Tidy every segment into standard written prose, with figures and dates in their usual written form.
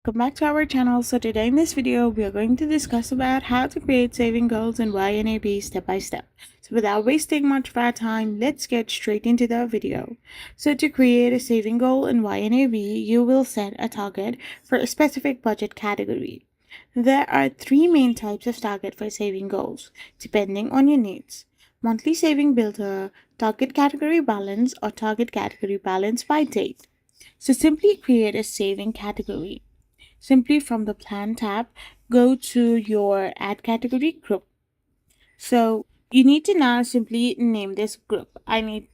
Welcome back to our channel. So today in this video, we are going to discuss about how to create saving goals in YNAB step by step. So without wasting much of our time, let's get straight into the video. So to create a saving goal in YNAB, you will set a target for a specific budget category. There are three main types of target for saving goals, depending on your needs. Monthly saving builder, target category balance, or target category balance by date. So simply create a saving category. Simply from the plan tab, go to your add category group. So you need to now simply name this group. I need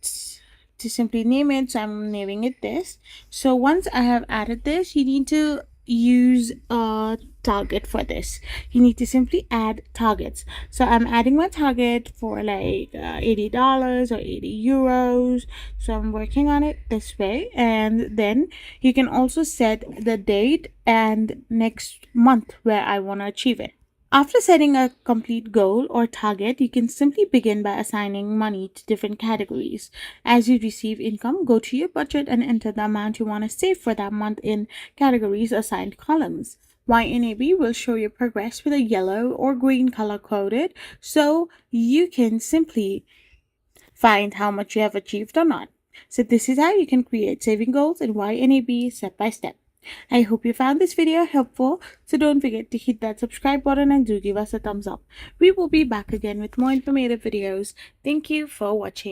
to simply name it, so I'm naming it this. So once I have added this, you need to use a target for this. You need to simply add targets. So I'm adding my target for like $80 or 80 euros. So I'm working on it this way, and then you can also set the date and next month where I want to achieve it. After setting a complete goal or target, you can simply begin by assigning money to different categories. As you receive income, go to your budget and enter the amount you want to save for that month in categories assigned columns. YNAB will show your progress with a yellow or green color coded, so you can simply find how much you have achieved or not. So this is how you can create saving goals in YNAB step by step. I hope you found this video helpful, so don't forget to hit that subscribe button and do give us a thumbs up. We will be back again with more informative videos. Thank you for watching.